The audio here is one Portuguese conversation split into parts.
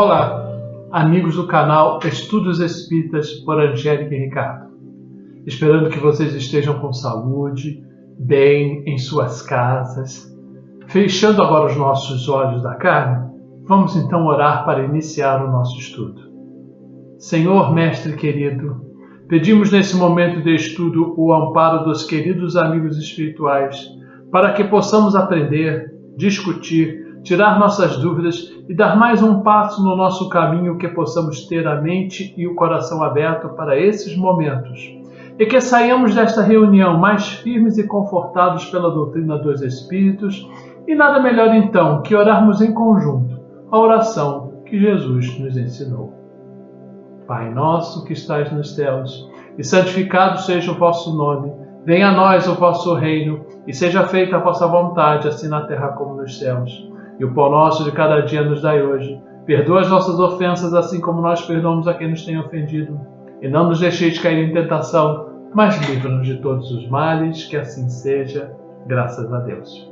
Olá, amigos do canal Estudos Espíritas por Angélica e Ricardo. Esperando que vocês estejam com saúde, bem em suas casas. Fechando agora os nossos olhos da carne, vamos então orar para iniciar o nosso estudo. Senhor Mestre querido, pedimos nesse momento de estudo o amparo dos queridos amigos espirituais para que possamos aprender, discutir, tirar nossas dúvidas e dar mais um passo no nosso caminho, que possamos ter a mente e o coração aberto para esses momentos e que saiamos desta reunião mais firmes e confortados pela doutrina dos Espíritos. E nada melhor então que orarmos em conjunto a oração que Jesus nos ensinou. Pai nosso que estais nos céus, e santificado seja o vosso nome. Venha a nós o vosso reino, e seja feita a vossa vontade, assim na terra como nos céus. E o pão nosso de cada dia nos dai hoje. Perdoa as nossas ofensas, assim como nós perdoamos a quem nos tem ofendido. E não nos deixeis cair em tentação, mas livra-nos de todos os males, que assim seja, graças a Deus.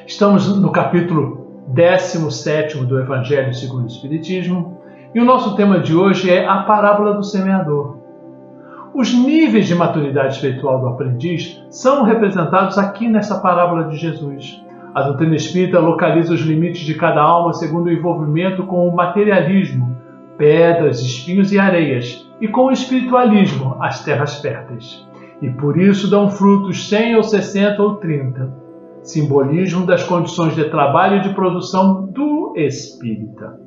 Estamos no capítulo 17 do Evangelho segundo o Espiritismo, e o nosso tema de hoje é a parábola do semeador. Os níveis de maturidade espiritual do aprendiz são representados aqui nessa parábola de Jesus. A doutrina espírita localiza os limites de cada alma segundo o envolvimento com o materialismo, pedras, espinhos e areias, e com o espiritualismo, as terras férteis. E por isso dão frutos 100 ou 60 ou 30. Simbolismo das condições de trabalho e de produção do espírita.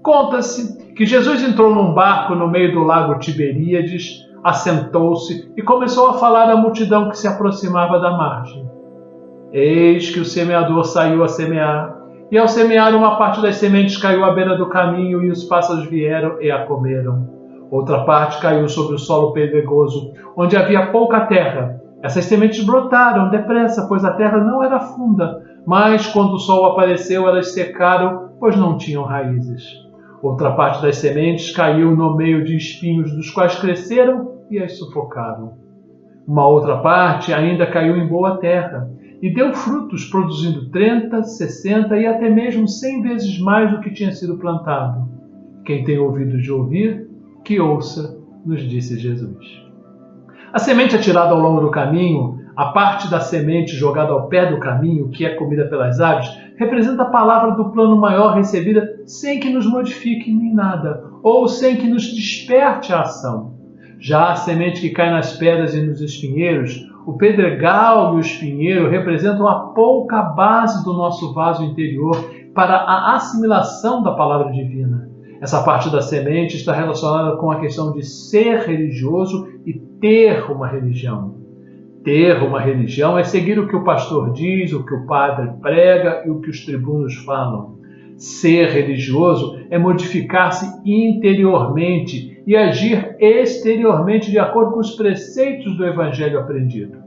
Conta-se que Jesus entrou num barco no meio do lago Tiberíades, assentou-se e começou a falar à multidão que se aproximava da margem. Eis que o semeador saiu a semear, e ao semear uma parte das sementes caiu à beira do caminho, e os pássaros vieram e a comeram. Outra parte caiu sobre o solo pedregoso, onde havia pouca terra. Essas sementes brotaram depressa, pois a terra não era funda, mas quando o sol apareceu, elas secaram, pois não tinham raízes. Outra parte das sementes caiu no meio de espinhos, dos quais cresceram e as sufocaram. Uma outra parte ainda caiu em boa terra, e deu frutos, produzindo 30, 60 e até mesmo 100 vezes mais do que tinha sido plantado. Quem tem ouvido de ouvir, que ouça, nos disse Jesus. A semente atirada ao longo do caminho, a parte da semente jogada ao pé do caminho, que é comida pelas aves, representa a palavra do plano maior recebida sem que nos modifique nem nada, ou sem que nos desperte a ação. Já a semente que cai nas pedras e nos espinheiros, o pedregal e o espinheiro representam a pouca base do nosso vaso interior para a assimilação da palavra divina. Essa parte da semente está relacionada com a questão de ser religioso e ter uma religião. Ter uma religião é seguir o que o pastor diz, o que o padre prega e o que os tribunos falam. Ser religioso é modificar-se interiormente e agir exteriormente de acordo com os preceitos do Evangelho aprendido.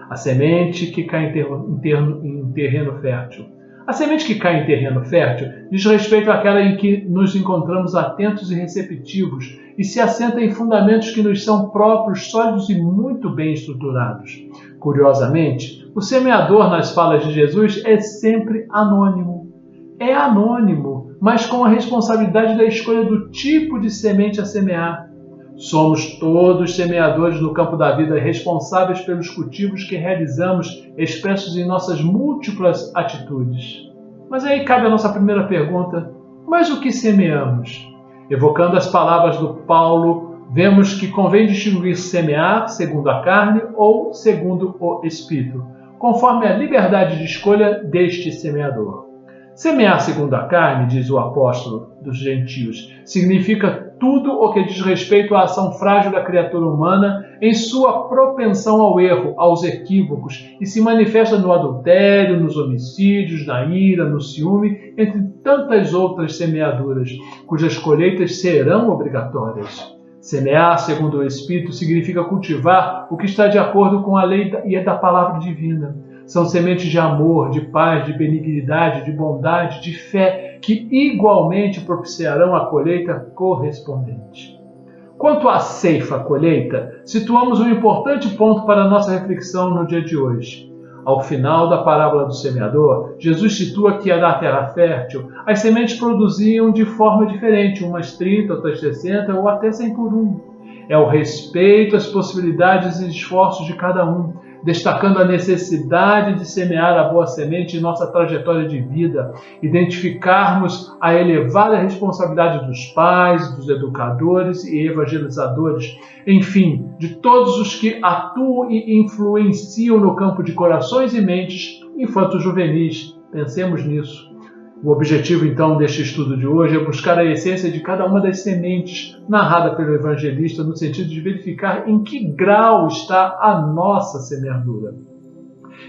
A semente que cai em terreno fértil. A semente que cai em terreno fértil diz respeito àquela em que nos encontramos atentos e receptivos e se assenta em fundamentos que nos são próprios, sólidos e muito bem estruturados. Curiosamente, o semeador nas falas de Jesus é sempre anônimo. É anônimo, mas com a responsabilidade da escolha do tipo de semente a semear. Somos todos semeadores no campo da vida, responsáveis pelos cultivos que realizamos, expressos em nossas múltiplas atitudes. Mas aí cabe a nossa primeira pergunta: mas o que semeamos? Evocando as palavras do Paulo, vemos que convém distinguir semear segundo a carne ou segundo o Espírito, conforme a liberdade de escolha deste semeador. Semear segundo a carne, diz o apóstolo dos gentios, significa tudo o que diz respeito à ação frágil da criatura humana em sua propensão ao erro, aos equívocos, e se manifesta no adultério, nos homicídios, na ira, no ciúme, entre tantas outras semeaduras, cujas colheitas serão obrigatórias. Semear segundo o Espírito significa cultivar o que está de acordo com a lei e da palavra divina. São sementes de amor, de paz, de benignidade, de bondade, de fé, que igualmente propiciarão a colheita correspondente. Quanto à ceifa-colheita, situamos um importante ponto para a nossa reflexão no dia de hoje. Ao final da parábola do semeador, Jesus situa que na terra fértil, as sementes produziam de forma diferente, umas 30, outras 60 ou até 100 por um. É o respeito às possibilidades e esforços de cada um, destacando a necessidade de semear a boa semente em nossa trajetória de vida, identificarmos a elevada responsabilidade dos pais, dos educadores e evangelizadores, enfim, de todos os que atuam e influenciam no campo de corações e mentes infanto-juvenis. Pensemos nisso. O objetivo, então, deste estudo de hoje é buscar a essência de cada uma das sementes narrada pelo evangelista no sentido de verificar em que grau está a nossa semeadura.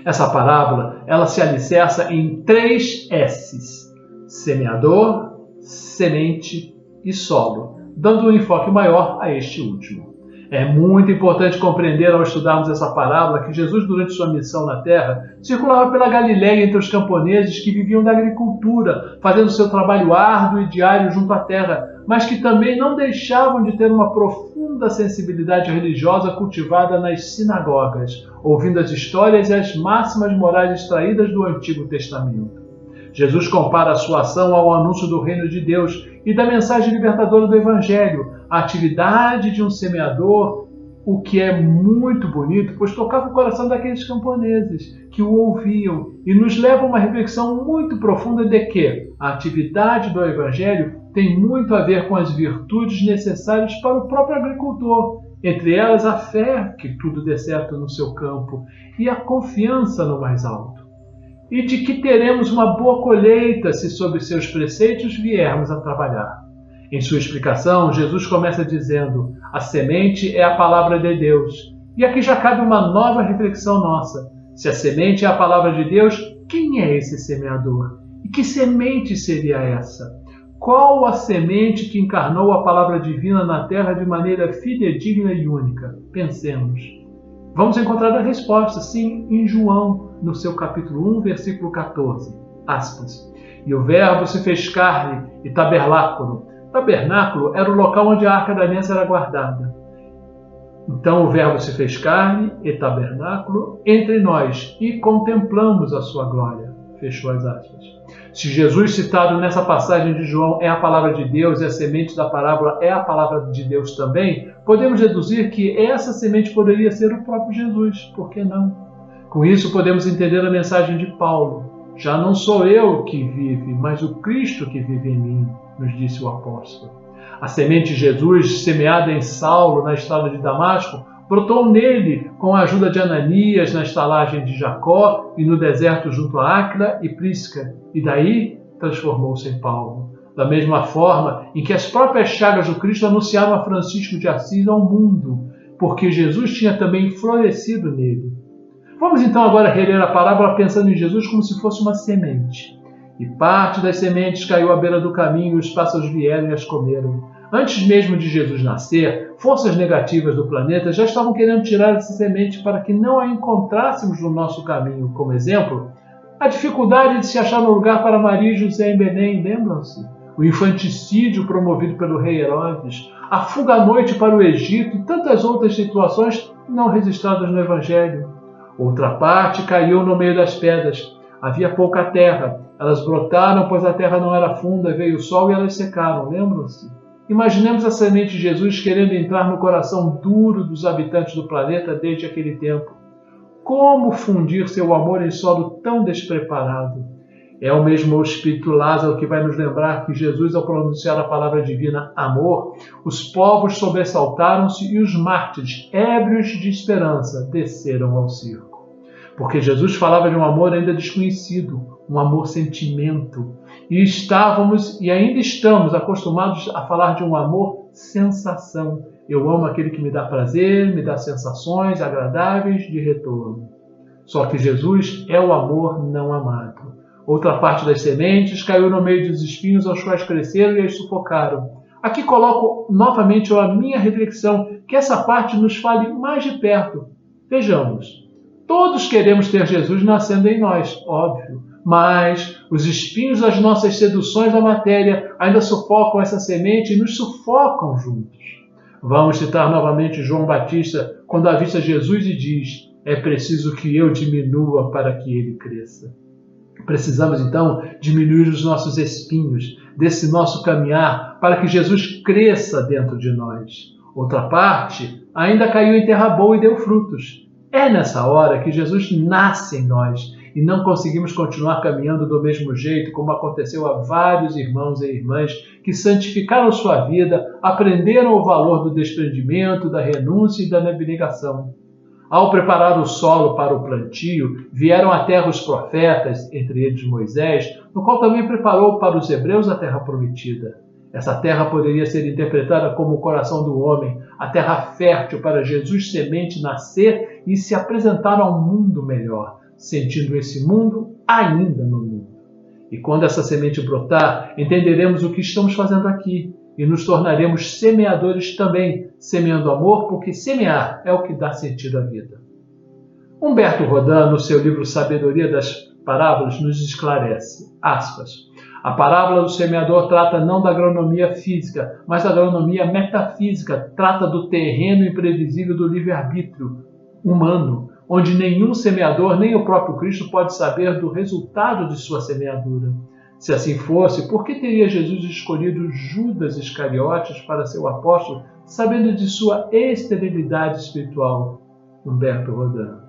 Essa parábola, ela se alicerça em 3 S's: semeador, semente e solo, dando um enfoque maior a este último. É muito importante compreender ao estudarmos essa parábola que Jesus, durante sua missão na terra, circulava pela Galileia entre os camponeses que viviam da agricultura, fazendo seu trabalho árduo e diário junto à terra, mas que também não deixavam de ter uma profunda sensibilidade religiosa cultivada nas sinagogas, ouvindo as histórias e as máximas morais extraídas do Antigo Testamento. Jesus compara a sua ação ao anúncio do reino de Deus e da mensagem libertadora do Evangelho, a atividade de um semeador, o que é muito bonito, pois tocava o coração daqueles camponeses que o ouviam e nos leva a uma reflexão muito profunda de que a atividade do Evangelho tem muito a ver com as virtudes necessárias para o próprio agricultor, entre elas a fé que tudo dê certo no seu campo e a confiança no mais alto. E de que teremos uma boa colheita se sob seus preceitos viermos a trabalhar. Em sua explicação, Jesus começa dizendo: a semente é a palavra de Deus. E aqui já cabe uma nova reflexão nossa. Se a semente é a palavra de Deus, quem é esse semeador? E que semente seria essa? Qual a semente que encarnou a palavra divina na terra de maneira fidedigna e única? Pensemos. Vamos encontrar a resposta, sim, em João, no seu capítulo 1, versículo 14. Aspas. E o verbo se fez carne e tabernáculo. Tabernáculo era o local onde a arca da aliança era guardada. Então o verbo se fez carne e tabernáculo entre nós e contemplamos a sua glória. Fechou as aspas. Se Jesus citado nessa passagem de João é a palavra de Deus e a semente da parábola é a palavra de Deus também, podemos deduzir que essa semente poderia ser o próprio Jesus. Por que não? Com isso podemos entender a mensagem de Paulo. Já não sou eu que vive, mas o Cristo que vive em mim, nos disse o apóstolo. A semente de Jesus, semeada em Saulo na estrada de Damasco, brotou nele com a ajuda de Ananias na estalagem de Jacó e no deserto junto a Áquila e Prisca, e daí transformou-se em Paulo. Da mesma forma em que as próprias chagas do Cristo anunciaram a Francisco de Assis ao mundo, porque Jesus tinha também florescido nele. Vamos então agora reler a parábola pensando em Jesus como se fosse uma semente. E parte das sementes caiu à beira do caminho e os pássaros vieram e as comeram. Antes mesmo de Jesus nascer, forças negativas do planeta já estavam querendo tirar essa semente para que não a encontrássemos no nosso caminho. Como exemplo, a dificuldade de se achar no lugar para Maria e José em Belém, lembram-se? O infanticídio promovido pelo rei Herodes, a fuga à noite para o Egito e tantas outras situações não registradas no Evangelho. Outra parte caiu no meio das pedras. Havia pouca terra. Elas brotaram, pois a terra não era funda, veio o sol e elas secaram, lembram-se? Imaginemos a semente de Jesus querendo entrar no coração duro dos habitantes do planeta desde aquele tempo. Como fundir seu amor em solo tão despreparado? É o mesmo Espírito Lázaro que vai nos lembrar que Jesus, ao pronunciar a palavra divina amor, os povos sobressaltaram-se e os mártires, ébrios de esperança, desceram ao circo. Porque Jesus falava de um amor ainda desconhecido, um amor-sentimento. E estávamos e ainda estamos acostumados a falar de um amor-sensação. Eu amo aquele que me dá prazer, me dá sensações agradáveis de retorno. Só que Jesus é o amor não amado. Outra parte das sementes caiu no meio dos espinhos aos quais cresceram e as sufocaram. Aqui coloco novamente a minha reflexão, que essa parte nos fale mais de perto. Vejamos. Todos queremos ter Jesus nascendo em nós, óbvio, mas os espinhos das nossas seduções da matéria ainda sufocam essa semente e nos sufocam juntos. Vamos citar novamente João Batista, quando avista Jesus e diz: é preciso que eu diminua para que ele cresça. Precisamos, então, diminuir os nossos espinhos desse nosso caminhar para que Jesus cresça dentro de nós. Outra parte ainda caiu em terra boa e deu frutos. É nessa hora que Jesus nasce em nós e não conseguimos continuar caminhando do mesmo jeito, como aconteceu a vários irmãos e irmãs que santificaram sua vida, aprenderam o valor do desprendimento, da renúncia e da abnegação. Ao preparar o solo para o plantio, vieram à terra os profetas, entre eles Moisés, no qual também preparou para os hebreus a terra prometida. Essa terra poderia ser interpretada como o coração do homem, a terra fértil para Jesus semente nascer e se apresentar ao mundo melhor, sentindo esse mundo ainda no mundo. E quando essa semente brotar, entenderemos o que estamos fazendo aqui e nos tornaremos semeadores também, semeando amor, porque semear é o que dá sentido à vida. Humberto Rodin, no seu livro Sabedoria das Parábolas, nos esclarece, aspas, a parábola do semeador trata não da agronomia física, mas da agronomia metafísica, trata do terreno imprevisível do livre-arbítrio humano, onde nenhum semeador, nem o próprio Cristo, pode saber do resultado de sua semeadura. Se assim fosse, por que teria Jesus escolhido Judas Iscariotes para seu apóstolo, sabendo de sua esterilidade espiritual? Humberto Rodin.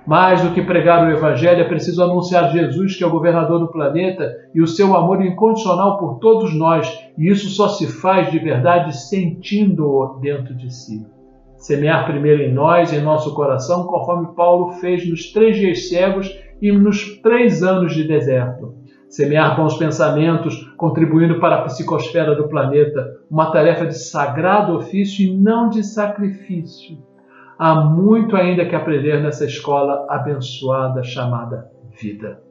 Mais do que pregar o Evangelho, é preciso anunciar Jesus, que é o governador do planeta, e o seu amor incondicional por todos nós, e isso só se faz de verdade sentindo-o dentro de si. Semear primeiro em nós, em nosso coração, conforme Paulo fez nos 3 dias cegos e nos 3 anos de deserto. Semear bons pensamentos, contribuindo para a psicosfera do planeta, uma tarefa de sagrado ofício e não de sacrifício. Há muito ainda que aprender nessa escola abençoada chamada vida.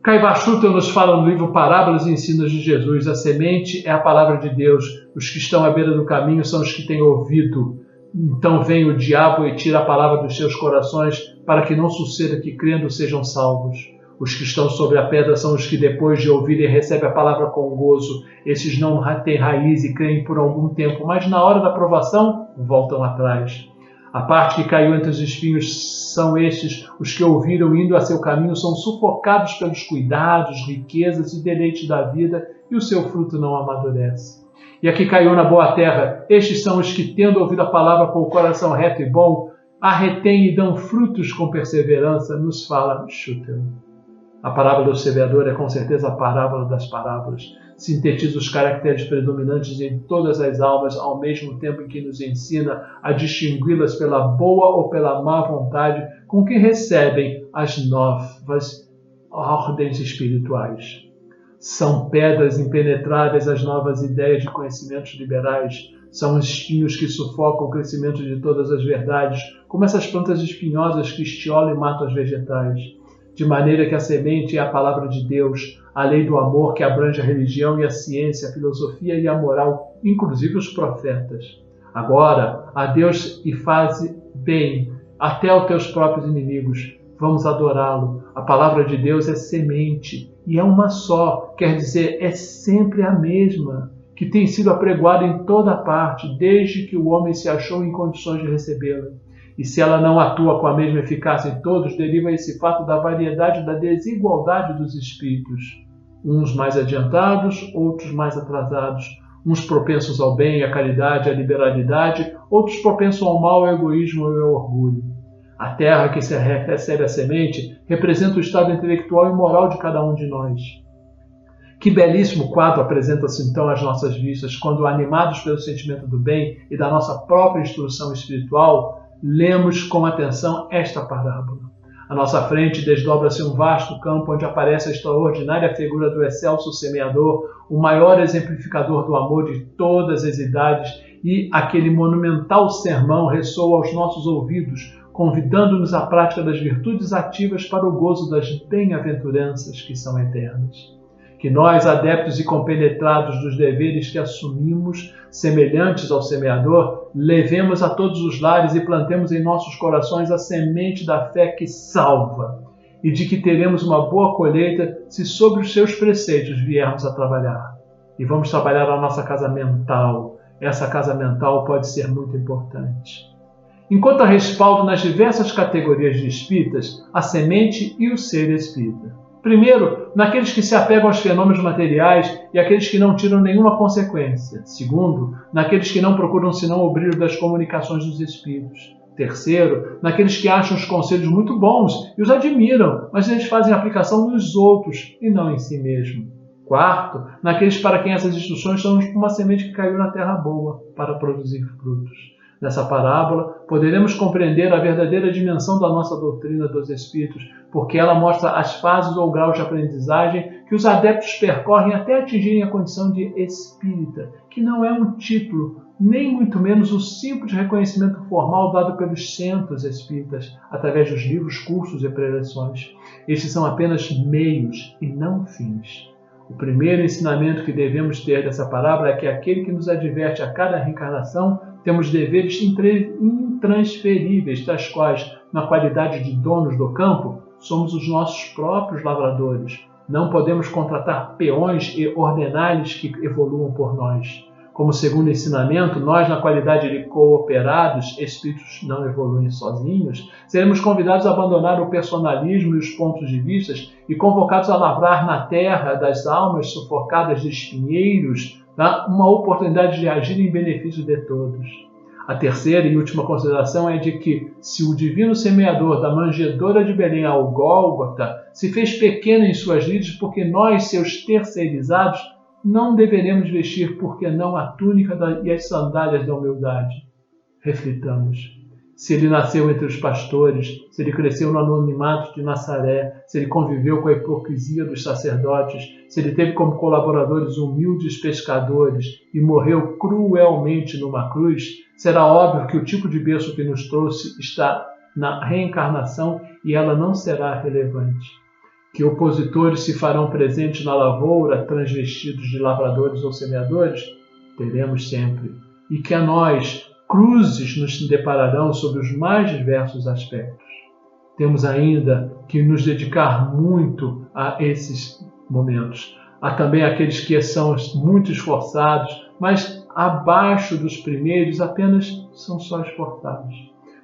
Caiba Schutel nos fala no livro Parábolas e Ensinos de Jesus, a semente é a palavra de Deus, os que estão à beira do caminho são os que têm ouvido. Então vem o diabo e tira a palavra dos seus corações, para que não suceda que crendo sejam salvos. Os que estão sobre a pedra são os que depois de ouvirem recebem a palavra com gozo. Esses não têm raiz e creem por algum tempo, mas na hora da provação voltam atrás. A parte que caiu entre os espinhos são estes, os que ouviram indo a seu caminho, são sufocados pelos cuidados, riquezas e deleites da vida, e o seu fruto não amadurece. E a que caiu na boa terra, estes são os que, tendo ouvido a palavra com o coração reto e bom, a retêm e dão frutos com perseverança, nos fala Schutel. A parábola do semeador é com certeza a parábola das parábolas. Sintetiza os caracteres predominantes em todas as almas, ao mesmo tempo em que nos ensina a distingui-las pela boa ou pela má vontade com que recebem as novas ordens espirituais. São pedras impenetráveis as novas ideias de conhecimentos liberais. São espinhos que sufocam o crescimento de todas as verdades, como essas plantas espinhosas que estiolam e matam as vegetais. De maneira que a semente é a palavra de Deus, a lei do amor que abrange a religião e a ciência, a filosofia e a moral, inclusive os profetas. Agora, a Deus e faze bem, até aos teus próprios inimigos. Vamos adorá-lo. A palavra de Deus é semente, e é uma só, quer dizer, é sempre a mesma, que tem sido apregoada em toda parte, desde que o homem se achou em condições de recebê-la. E se ela não atua com a mesma eficácia em todos, deriva esse fato da variedade, da desigualdade dos espíritos. Uns mais adiantados, outros mais atrasados. Uns propensos ao bem, à caridade, à liberalidade, outros propensos ao mal, ao egoísmo e ao orgulho. A terra que recebe a semente representa o estado intelectual e moral de cada um de nós. Que belíssimo quadro apresenta-se então às nossas vistas, quando, animados pelo sentimento do bem e da nossa própria instrução espiritual, lemos com atenção esta parábola. À nossa frente desdobra-se um vasto campo onde aparece a extraordinária figura do excelso semeador, o maior exemplificador do amor de todas as idades, e aquele monumental sermão ressoa aos nossos ouvidos, convidando-nos à prática das virtudes ativas para o gozo das bem-aventuranças que são eternas. Que nós, adeptos e compenetrados dos deveres que assumimos, semelhantes ao semeador, levemos a todos os lares e plantemos em nossos corações a semente da fé que salva, e de que teremos uma boa colheita se sobre os seus preceitos viermos a trabalhar. E vamos trabalhar a nossa casa mental. Essa casa mental pode ser muito importante. encontra respaldo nas diversas categorias de espíritas, a semente e o ser espírita. Primeiro, naqueles que se apegam aos fenômenos materiais e aqueles que não tiram nenhuma consequência. Segundo, naqueles que não procuram senão o brilho das comunicações dos espíritos. Terceiro, naqueles que acham os conselhos muito bons e os admiram, mas eles fazem aplicação nos outros e não em si mesmo. Quarto, naqueles para quem essas instruções são como uma semente que caiu na terra boa para produzir frutos. Nessa parábola, poderemos compreender a verdadeira dimensão da nossa doutrina dos Espíritos, porque ela mostra as fases ou graus de aprendizagem que os adeptos percorrem até atingirem a condição de espírita, que não é um título, nem muito menos o simples reconhecimento formal dado pelos centros espíritas, através dos livros, cursos e preleções. Estes são apenas meios e não fins. O primeiro ensinamento que devemos ter dessa parábola é que aquele que nos adverte a cada reencarnação temos deveres intransferíveis, tais quais, na qualidade de donos do campo, somos os nossos próprios lavradores. Não podemos contratar peões e ordenar-lhes que evoluam por nós. Como segundo ensinamento, nós, na qualidade de cooperados, espíritos não evoluem sozinhos, seremos convidados a abandonar o personalismo e os pontos de vista e convocados a lavrar na terra das almas sufocadas de espinheiros, uma oportunidade de agir em benefício de todos. A terceira e última consideração é de que, se o divino semeador da manjedoura de Belém ao Gólgota se fez pequeno em suas lides porque nós, seus terceirizados, não deveremos vestir, porque não, a túnica e as sandálias da humildade. Reflitamos. Se ele nasceu entre os pastores, se ele cresceu no anonimato de Nazaré, se ele conviveu com a hipocrisia dos sacerdotes, se ele teve como colaboradores humildes pescadores e morreu cruelmente numa cruz, será óbvio que o tipo de berço que nos trouxe está na reencarnação e ela não será relevante. Que opositores se farão presentes na lavoura, transvestidos de lavradores ou semeadores? Teremos sempre. E que a nós, cruzes nos depararão sobre os mais diversos aspectos. Temos ainda que nos dedicar muito a esses momentos. Há também aqueles que são muito esforçados, mas abaixo dos primeiros apenas são só esforçados.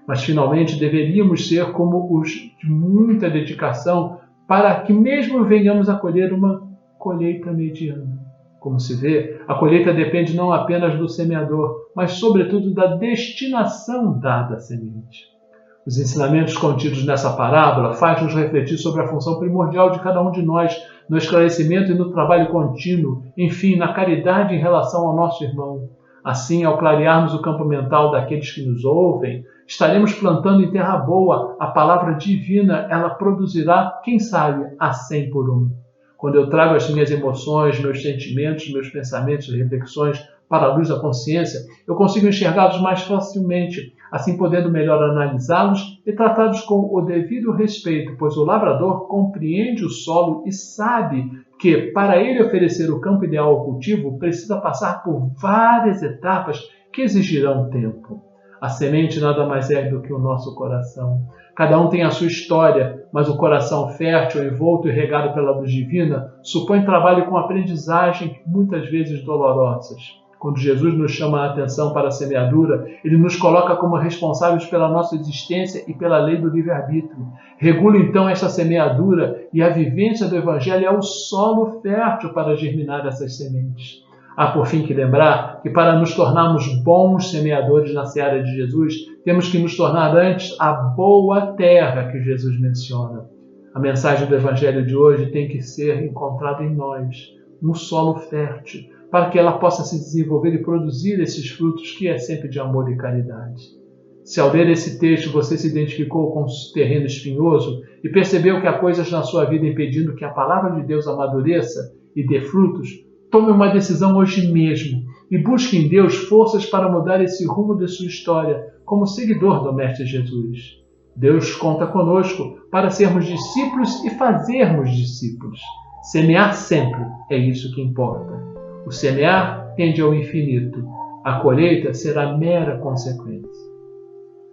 Mas finalmente deveríamos ser como os de muita dedicação, para que mesmo venhamos a colher uma colheita mediana. Como se vê, a colheita depende não apenas do semeador, mas sobretudo da destinação dada à semente. Os ensinamentos contidos nessa parábola fazem-nos refletir sobre a função primordial de cada um de nós no esclarecimento e no trabalho contínuo, enfim, na caridade em relação ao nosso irmão. Assim, ao clarearmos o campo mental daqueles que nos ouvem, estaremos plantando em terra boa a palavra divina, ela produzirá, quem sabe, a 100 por 1. Quando eu trago as minhas emoções, meus sentimentos, meus pensamentos e reflexões para a luz da consciência, eu consigo enxergá-los mais facilmente, assim podendo melhor analisá-los e tratá-los com o devido respeito, pois o lavrador compreende o solo e sabe que, para ele oferecer o campo ideal ao cultivo, precisa passar por várias etapas que exigirão tempo. A semente nada mais é do que o nosso coração. Cada um tem a sua história, mas o coração fértil, envolto e regado pela luz divina, supõe trabalho com aprendizagem muitas vezes dolorosas. Quando Jesus nos chama a atenção para a semeadura, ele nos coloca como responsáveis pela nossa existência e pela lei do livre-arbítrio. Regula então esta semeadura e a vivência do Evangelho é o solo fértil para germinar essas sementes. Há por fim que lembrar que para nos tornarmos bons semeadores na seara de Jesus, temos que nos tornar antes a boa terra que Jesus menciona. A mensagem do Evangelho de hoje tem que ser encontrada em nós, um solo fértil, para que ela possa se desenvolver e produzir esses frutos que é sempre de amor e caridade. Se ao ler esse texto você se identificou com o terreno espinhoso e percebeu que há coisas na sua vida impedindo que a palavra de Deus amadureça e dê frutos, tome uma decisão hoje mesmo e busque em Deus forças para mudar esse rumo de sua história como seguidor do Mestre Jesus. Deus conta conosco para sermos discípulos e fazermos discípulos. Semear sempre é isso que importa. O semear tende ao infinito. A colheita será mera consequência.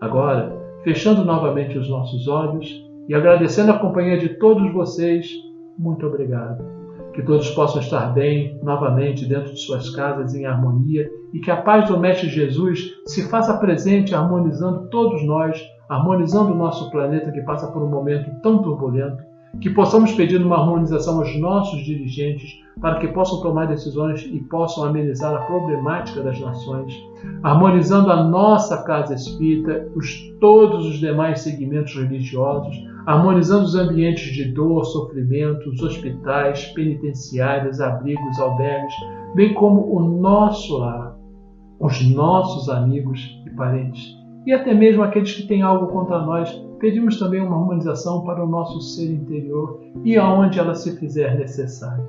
Agora, fechando novamente os nossos olhos e agradecendo a companhia de todos vocês, muito obrigado. Que todos possam estar bem, novamente, dentro de suas casas, em harmonia, e que a paz do Mestre Jesus se faça presente, harmonizando todos nós, harmonizando o nosso planeta que passa por um momento tão turbulento, que possamos pedir uma harmonização aos nossos dirigentes para que possam tomar decisões e possam amenizar a problemática das nações, harmonizando a nossa casa espírita, todos os demais segmentos religiosos, harmonizando os ambientes de dor, sofrimento, os hospitais, penitenciários, abrigos, albergues, bem como o nosso lar, os nossos amigos e parentes, e até mesmo aqueles que têm algo contra nós. Pedimos também uma harmonização para o nosso ser interior e aonde ela se fizer necessária.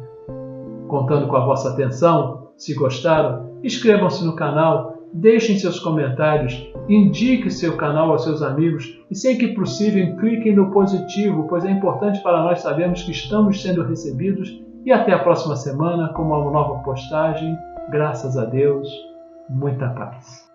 Contando com a vossa atenção, se gostaram, inscrevam-se no canal, deixem seus comentários, indique seu canal aos seus amigos e, sempre que possível, cliquem no positivo, pois é importante para nós sabermos que estamos sendo recebidos. E até a próxima semana com uma nova postagem. Graças a Deus, muita paz.